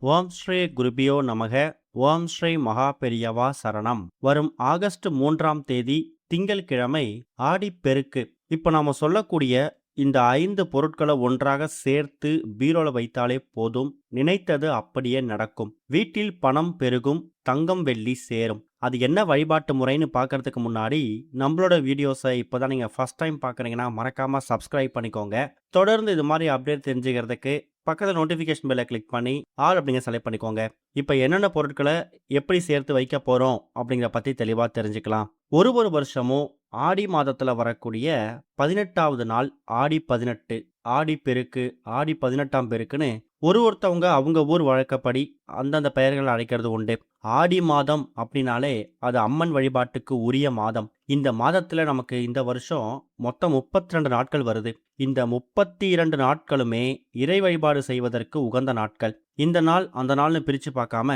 ஓம் ஸ்ரீ குருபியோ நமக. ஓம் ஸ்ரீ மகா பெரியவா சரணம். வரும் ஆகஸ்ட் 3ஆம் தேதி திங்கட்கிழமை ஆடிப்பெருக்கு. இப்ப நாம சொல்லக்கூடிய இந்த 5 பொருட்களை ஒன்றாக சேர்த்து பீரோல வைத்தாலே போதும், நினைத்தது அப்படியே நடக்கும். வீட்டில் பணம் பெருகும், தங்கம் வெள்ளி சேரும். அது என்ன வழிபாட்டு முறைன்னு பார்க்கறதுக்கு முன்னாடி நம்மளோட வீடியோஸை இப்போதான் நீங்க ஃபர்ஸ்ட் டைம் பார்க்குறீங்கன்னா மறக்காம சப்ஸ்கிரைப் பண்ணிக்கோங்க. தொடர்ந்து இது மாதிரி அப்டேட் தெரிஞ்சுக்கிறதுக்கு பக்கத்தில் நோட்டிஃபிகேஷன் பெல்லை கிளிக் பண்ணி ஆல் அப்படிங்கிற செலக்ட் பண்ணிக்கோங்க. இப்போ என்னென்ன பொருட்களை எப்படி சேர்த்து வைக்க போகிறோம் அப்படிங்கிற பற்றி தெளிவாக தெரிஞ்சுக்கலாம். ஒரு வருஷமும் ஆடி மாதத்தில் வரக்கூடிய 18வது நாள் ஆடி 18, ஆடி பெருக்கு, ஆடி 18ஆம் பெருக்குன்னு ஒருத்தவங்க அவங்க ஊர் வழக்கப்படி அந்தந்த பெயர்கள் அழைக்கிறது உண்டு. ஆடி மாதம் அப்படின்னாலே அது அம்மன் வழிபாட்டுக்கு உரிய மாதம். இந்த மாதத்துல நமக்கு இந்த வருஷம் மொத்தம் 32 நாட்கள் வருது. இந்த 32 நாட்களுமே இறை வழிபாடு செய்வதற்கு உகந்த நாட்கள். இந்த நாள் அந்த நாள்னு பிரிச்சு பார்க்காம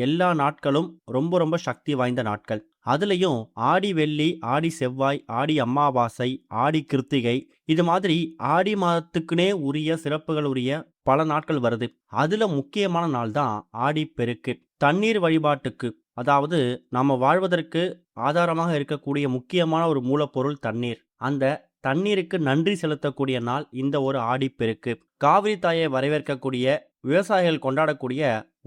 எல்லா நாட்களும் ரொம்ப ரொம்ப சக்தி வாய்ந்த நாட்கள். அதுலயும் ஆடி வெள்ளி, ஆடி செவ்வாய், ஆடி அமாவாசை, ஆடி கிருத்திகை, இது மாதிரி ஆடி மாதத்துக்குனே உரிய சிறப்புகள் உரிய பல நாட்கள் வருது. அதுல முக்கியமான நாள் தான் ஆடி பெருக்கு. தண்ணீர் வழிபாட்டுக்கு, அதாவது நாம வாழ்வதற்கு ஆதாரமாக இருக்கக்கூடிய முக்கியமான ஒரு மூலப்பொருள் தண்ணீர். அந்த தண்ணீருக்கு நன்றி செலுத்தக்கூடிய நாள் இந்த ஒரு ஆடிப்பெருக்கு. காவிரி தாயை வரவேற்கக்கூடிய விவசாயிகள் கொண்டாடக்கூடிய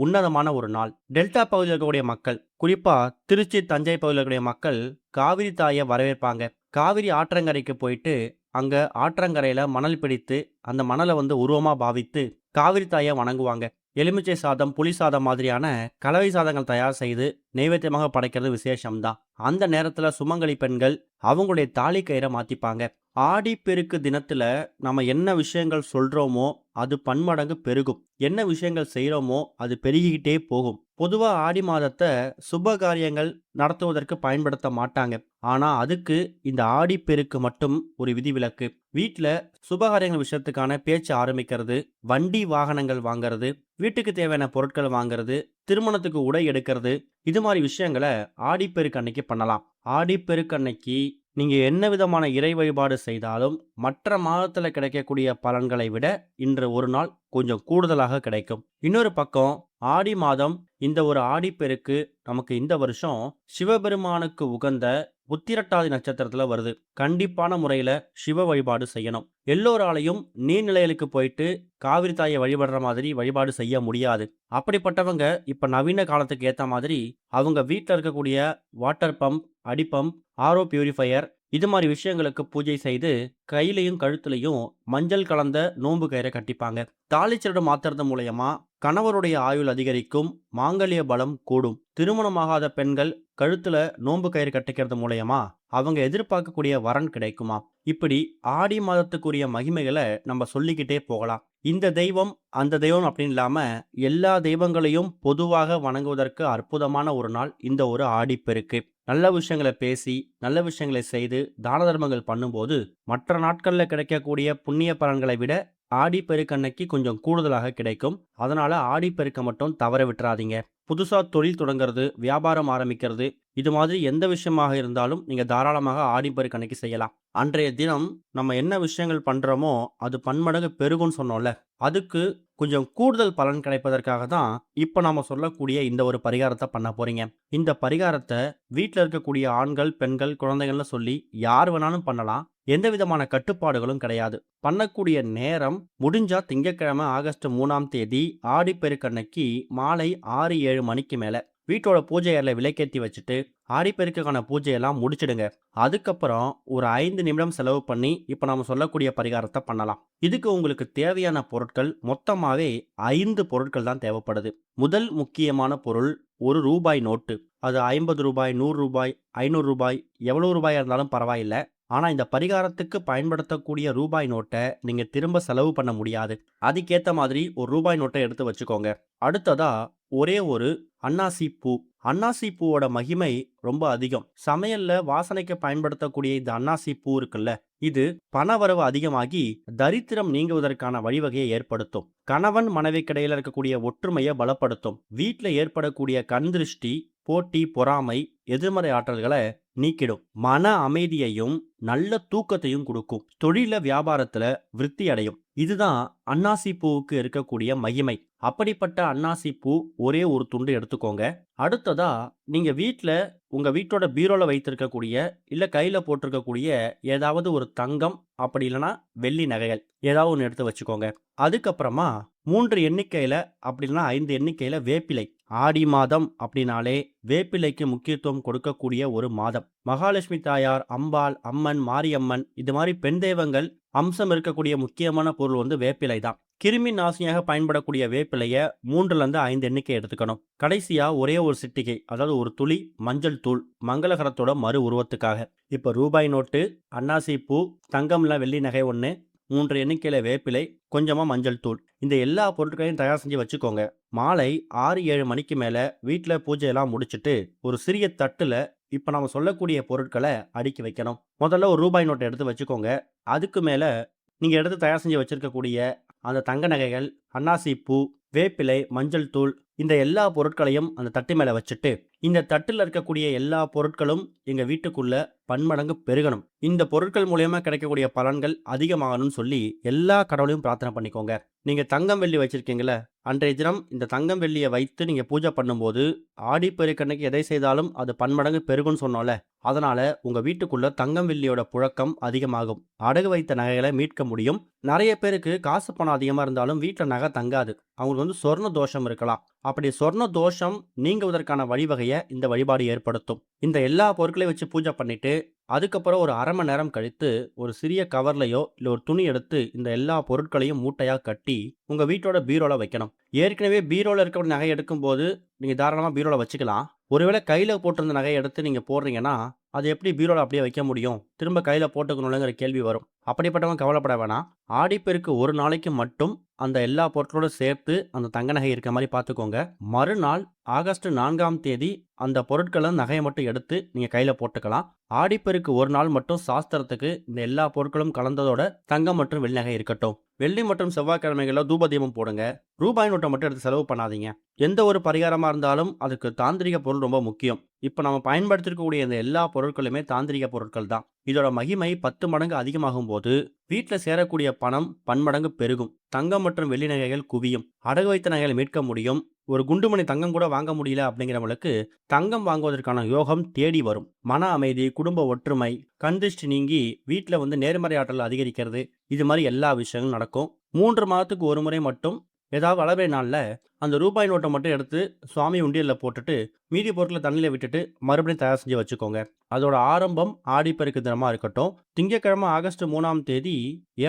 உன்னதமான ஒரு நாள். டெல்டா பகுதியில் இருக்கக்கூடிய மக்கள், குறிப்பா திருச்சி தஞ்சை பகுதியில் இருக்கக்கூடிய மக்கள் காவிரி தாயை வரவேற்பாங்க. காவிரி ஆற்றங்கரைக்கு போயிட்டு அங்க ஆற்றங்கரையில மணல் பிடித்து அந்த மணலை உருவமா பாவித்து காவிரி தாயை வணங்குவாங்க. எலுமிச்சை சாதம், புளி சாதம் மாதிரியான கலவை சாதங்கள் தயார் செய்து நைவேத்தியமாக படைக்கிறது விசேஷம்தான். அந்த நேரத்துல சுமங்கலி பெண்கள் அவங்களுடைய தாலி கயிறை மாத்திப்பாங்க. ஆடி பெருக்கு தினத்துல நம்ம என்ன விஷயங்கள் சொல்றோமோ அது பன்மடங்கு பெருகும். என்ன விஷயங்கள் செய்யறோமோ அது பெருகிக்கிட்டே போகும். பொதுவா ஆடி மாதத்தை சுப காரியங்கள் நடத்துவதற்கு பயன்படுத்த மாட்டாங்க. ஆனா அதுக்கு இந்த ஆடி பெருக்கு மட்டும் ஒரு விதிவிலக்கு. வீட்டுல சுபகாரியங்கள் விஷயத்துக்கான பேச்சு ஆரம்பிக்கிறது, வண்டி வாகனங்கள் வாங்கிறது, வீட்டுக்கு தேவையான பொருட்கள் வாங்குறது, திருமணத்துக்கு உடை எடுக்கிறது, இது மாதிரி விஷயங்களை ஆடிப்பெருக்கு அன்னைக்கு பண்ணலாம். ஆடிப்பெருக்கு அன்னைக்கு நீங்க என்ன விதமான இறை வழிபாடு செய்தாலும் மற்ற மாதத்துல கிடைக்கக்கூடிய பலன்களை விட இன்று ஒரு நாள் கொஞ்சம் கூடுதலாக கிடைக்கும். இன்னொரு பக்கம் ஆடி மாதம் இந்த ஒரு ஆடிப்பெருக்கு நமக்கு இந்த வருஷம் சிவபெருமானுக்கு உகந்த உத்திரட்டாதி நட்சத்திரத்துல வருது. கண்டிப்பான முறையில சிவ வழிபாடு செய்யணும். எல்லோராலையும் நீர்நிலைகளுக்கு போயிட்டு காவிரி தாயை வழிபடுற மாதிரி வழிபாடு செய்ய முடியாது. அப்படிப்பட்டவங்க இப்ப நவீன காலத்துக்கு ஏத்த மாதிரி அவங்க வீட்டில் இருக்கக்கூடிய வாட்டர் பம்ப், அடிப்பம்ப், ஆரோ பியூரிஃபையர், இது மாதிரி விஷயங்களுக்கு பூஜை செய்து கையிலையும் கழுத்துலையும் மஞ்சள் கலந்த நோன்பு கயிறை கட்டிப்பாங்க. தாலிச்சரடு மாத்துறது மூலயமா கணவருடைய ஆயுள் அதிகரிக்கும், மாங்கல்ய பலம் கூடும். திருமணமாகாத பெண்கள் கழுத்துல நோன்பு கயிறு கட்டிக்கிறது மூலயமா அவங்க எதிர்பார்க்கக்கூடிய வரன் கிடைக்குமா. இப்படி ஆடி மாதத்துக்குரிய மகிமைகளை நம்ம சொல்லிக்கிட்டே போகலாம். இந்த தெய்வம் அந்த தெய்வம் அப்படின்னு இல்லாம எல்லா தெய்வங்களையும் பொதுவாக வணங்குவதற்கு அற்புதமான ஒரு நாள் இந்த ஒரு ஆடிப்பெருக்கு. நல்ல விஷயங்களை பேசி நல்ல விஷயங்களை செய்து தான தர்மங்கள் பண்ணும்போது மற்ற நாட்கள்ல கிடைக்கக்கூடிய புண்ணிய பலன்களை விட ஆடிப்பெருக்கன்னைக்கு கொஞ்சம் கூடுதலாக கிடைக்கும். அதனால ஆடிப்பெருக்க மட்டும் தவற விட்டுறாதீங்க. புதுசா தொழில் தொடங்குறது, வியாபாரம் ஆரம்பிக்கிறது, இது மாதிரி எந்த விஷயமாக இருந்தாலும் நீங்க தாராளமாக ஆடிப்பெருக்கு அன்னைக்கு செய்யலாம். அன்றைய தினம் நம்ம என்ன விஷயங்கள் பண்றோமோ அது பன்மடங்கு பெருகும்னு சொன்னோம்ல, அதுக்கு கொஞ்சம் கூடுதல் பலன் கிடைப்பதற்காக தான் இப்ப நாம சொல்லக்கூடிய இந்த ஒரு பரிகாரத்தை பண்ண போறீங்க. இந்த பரிகாரத்தை வீட்டில் இருக்கக்கூடிய ஆண்கள், பெண்கள், குழந்தைகள்னு சொல்லி யார் வேணாலும் பண்ணலாம். எந்த விதமான கட்டுப்பாடுகளும் கிடையாது. பண்ணக்கூடிய நேரம் முடிஞ்சா திங்கட்கிழமை ஆகஸ்ட் 3ஆம் தேதி ஆடிப்பெருக்கன்னைக்கு மாலை 6-7 மணிக்கு மேல வீட்டோட பூஜை அறையில விளக்கேற்றி வச்சுட்டு ஆடிப்பெருக்கான பூஜையெல்லாம் முடிச்சிடுங்க. அதுக்கப்புறம் ஒரு 5 நிமிடம் செலவு பண்ணி இப்ப நாம சொல்லக்கூடிய பரிகாரத்தை பண்ணலாம். இதுக்கு உங்களுக்கு தேவையான பொருட்கள் மொத்தமாவே 5 பொருட்கள் தான் தேவைப்படுது. முதல் முக்கியமான பொருள் ஒரு ரூபாய் நோட்டு. அது 50 ரூபாய், 100 ரூபாய், 500 ரூபாய், எவ்வளவு ரூபாயா இருந்தாலும் பரவாயில்ல. ஆனா இந்த பரிகாரத்துக்கு பயன்படுத்தக்கூடிய ரூபாய் நோட்டை நீங்க திரும்ப செலவு பண்ண முடியாது. அதுக்கேத்த மாதிரி ஒரு ரூபாய் நோட்டை எடுத்து வச்சுக்கோங்க. அடுத்ததா ஒரே ஒரு அன்னாசி பூ. அன்னாசி பூவோட மகிமை ரொம்ப அதிகம். சமையல்ல வாசனைக்கு பயன்படுத்தக்கூடிய இந்த அன்னாசி பூ இருக்குல்ல, இது பணவரவு அதிகமாகி தரித்திரம் நீங்குவதற்கான வழிவகையை ஏற்படுத்தும். கணவன் மனைவிக்கிடையில இருக்கக்கூடிய ஒற்றுமையை பலப்படுத்தும். வீட்டில் ஏற்படக்கூடிய கண் திருஷ்டி போட்டி, பொறாமை, எதிர்மறை ஆற்றல்களை நீக்கிடும். மன அமைதியையும் நல்ல தூக்கத்தையும் கொடுக்கும். தொழில வியாபாரத்துல விருத்தி அடையும். இதுதான் அன்னாசி பூவுக்கு இருக்கக்கூடிய மகிமை. அப்படிப்பட்ட அன்னாசி பூ ஒரே ஒரு துண்டு எடுத்துக்கோங்க. அடுத்ததா நீங்க உங்க வீட்டோட பீரோல வைத்திருக்கக்கூடிய இல்ல கையில போட்டிருக்கக்கூடிய ஏதாவது ஒரு தங்கம், அப்படி இல்லைன்னா வெள்ளி நகைகள் ஏதாவது ஒன்று எடுத்து வச்சுக்கோங்க. அதுக்கப்புறமா 3 எண்ணிக்கையில அப்படி இல்லைன்னா 5 எண்ணிக்கையில வேப்பிலை. ஆடி மாதம் அப்படின்னாலே வேப்பிலைக்கு முக்கியத்துவம் கொடுக்கக்கூடிய ஒரு மாதம். மகாலட்சுமி தாயார், அம்பாள், அம்மன், மாரியம்மன் இது மாதிரி பெண் தெய்வங்கள் அம்சம் இருக்கக்கூடிய முக்கியமான பொருள் வந்து வேப்பிலை தான். கிருமி நாசினியாக பயன்படக்கூடிய வேப்பிலைய 3லேருந்து 5 எண்ணிக்கை எடுத்துக்கணும். கடைசியா ஒரே ஒரு சிட்டிகை, அதாவது ஒரு துளி மஞ்சள் தூள், மங்களகரத்தோட மறு உருவத்துக்காக. இப்ப ரூபாய் நோட்டு, அன்னாசி பூ, தங்கம்ல வெள்ளி நகை 1, 3 எண்ணிக்கையில வேப்பிலை, கொஞ்சமா மஞ்சள் தூள். இந்த எல்லா பொருட்களையும் தயார் செஞ்சு வச்சுக்கோங்க. மாலை 6-7 மணிக்கு மேல வீட்ல பூஜையெல்லாம் முடிச்சிட்டு ஒரு சிறிய தட்டுல இப்ப நம்ம சொல்லக்கூடிய பொருட்களை அடுக்கி வைக்கணும். முதல்ல ஒரு ரூபாய் நோட்டை எடுத்து வச்சுக்கோங்க. அதுக்கு மேல நீங்க எடுத்து தயார் செஞ்சு வச்சிருக்கக்கூடிய அந்த தங்க நகைகள், அன்னாசி பூ, வேப்பிலை, மஞ்சள் தூள் இந்த எல்லா பொருட்களையும் அந்த தட்டு மேல வச்சுட்டு, இந்த தட்டுல இருக்கக்கூடிய எல்லா பொருட்களும் எங்க வீட்டுக்குள்ள பன்மடங்கு பெருகணும். இந்த பொருட்கள் மூலியமா கிடைக்கக்கூடிய பலன்கள் அதிகமாகணும்னு சொல்லி எல்லா கடவுளையும் பிரார்த்தனை பண்ணிக்கோங்க. நீங்க தங்கம் வெள்ளி வச்சிருக்கீங்கள, அன்றைய தினம் இந்த தங்கம் வெள்ளியை வைத்து நீங்க பூஜை பண்ணும்போது ஆடிப்பெருக்கன்னைக்கு எதை செய்தாலும் அது பன்மடங்கு பெருகும்னு சொன்னோம்ல, அதனால உங்க வீட்டுக்குள்ள தங்கம் வெள்ளியோட புழக்கம் அதிகமாகும். அடகு வைத்த நகைகளை மீட்க முடியும். நிறைய பேருக்கு காசு பணம் அதிகமா இருந்தாலும் வீட்டுல நகை தங்காது. அவங்களுக்கு வந்து சொர்ண தோஷம் இருக்கலாம். அப்படி சொர்ண தோஷம் நீங்குவதற்கான வழிவகையை இந்த வழிபாடு ஏற்படுத்தும். இந்த எல்லா பொருட்களையும் வச்சு பூஜை பண்ணிட்டு அதுக்கப்புறம் ஒரு அரை மணி நேரம் கழித்து ஒரு சிறிய கவர்லையோ இல்லை ஒரு துணி எடுத்து இந்த எல்லா பொருட்களையும் மூட்டையாக கட்டி உங்கள் வீட்டோட பீரோல வைக்கணும். ஏற்கனவே பீரோல இருக்க நகை எடுக்கும்போது நீங்கள் தாராளமாக பீரோல வச்சுக்கலாம். ஒருவேளை கையில் போட்டிருந்த நகையை எடுத்து நீங்கள் போடுறீங்கன்னா அது எப்படி பீரோல அப்படியே வைக்க முடியும், திரும்ப கையில் போட்டுக்கணுங்கிற கேள்வி வரும். அப்படிப்பட்டவங்க கவலைப்பட வேணாம். ஆடிப்பெருக்கு ஒரு நாளைக்கு மட்டும் அந்த எல்லா பொருட்களோடு சேர்த்து அந்த தங்க நகை இருக்க மாதிரி பார்த்துக்கோங்க. மறுநாள் ஆகஸ்ட் 4ஆம் தேதி அந்த பொருட்களை நகையை மட்டும் எடுத்து நீங்கள் கையில் போட்டுக்கலாம். ஆடிப்பெருக்கு ஒரு நாள் மட்டும் சாஸ்திரத்துக்கு இந்த எல்லா பொருட்களும் கலந்ததோட தங்கம் மற்றும் வெள்ளி நகை இருக்கட்டும். வெள்ளி மற்றும் செவ்வாய்க்கிழமைகளில் தூப தீபம் போடுங்க. ரூபாய் நோட்டை மட்டும் எடுத்து செலவு பண்ணாதீங்க. எந்த ஒரு பரிகாரமாக இருந்தாலும் அதுக்கு தாந்திரிக பொருள் ரொம்ப முக்கியம். இப்போ நம்ம பயன்படுத்திருக்கக்கூடிய இந்த எல்லா பொருட்களுமே தாந்திரிக பொருட்கள் தான். இதோட மகிமை 10 மடங்கு அதிகமாகும் போது வீட்டில் சேரக்கூடிய பணம் பன்மடங்கு பெருகும். தங்கம் மற்றும் வெள்ளி நகைகள் குவியும். அடகு வைத்த நகைகளை மீட்க முடியும். ஒரு குண்டுமணி தங்கம் கூட வாங்க முடியல அப்படிங்கிறவங்களுக்கு தங்கம் வாங்குவதற்கான யோகம் தேடி வரும். மன அமைதி, குடும்ப ஒற்றுமை, கண்திஷ்டி நீங்கி வீட்டில் வந்து நேர்மறை ஆற்றல் அதிகரிக்கிறது. இது மாதிரி எல்லா விஷயங்களும் நடக்கும். 3 மாதத்துக்கு ஒரு முறை மட்டும் ஏதாவது வளர்பிறை நாளில் அந்த ரூபாய் நோட்டை மட்டும் எடுத்து சுவாமி உண்டியலில் போட்டுட்டு மீதி பொருட்களை தண்ணியில் விட்டுட்டு மறுபடியும் தயார் செஞ்சு வச்சுக்கோங்க. அதோட ஆரம்பம் ஆடிப்பெருக்கு தினமாக இருக்கட்டும். திங்கட்கிழமை ஆகஸ்ட் 3ஆம் தேதி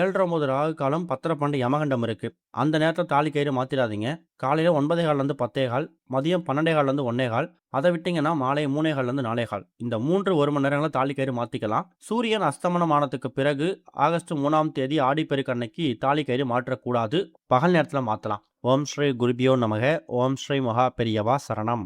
7:30 ராகு காலம் 10:12 யமகண்டம் இருக்கு. அந்த நேரத்தில் தாலி கயிறு மாற்றிடாதீங்க. காலையில் 9:15 10:15, மதியம் 12:15 1:15, அதை விட்டிங்கன்னா மாலை 3:15 4:15. இந்த 1 மணி நேரங்களில் தாலி கயிறு மாற்றிக்கலாம். சூரியன் அஸ்தமனம் ஆனதுக்கு பிறகு ஆகஸ்ட் 3ஆம் தேதி ஆடிப்பெருக்கு அன்னைக்கு தாலி கயிறு மாற்றக்கூடாது. பகல் நேரத்தில் மாற்றலாம். ஓம் ஸ்ரீ குருபியோ நமக. ஓம் ஸ்ரீ மகா பெரியவா சரணம்.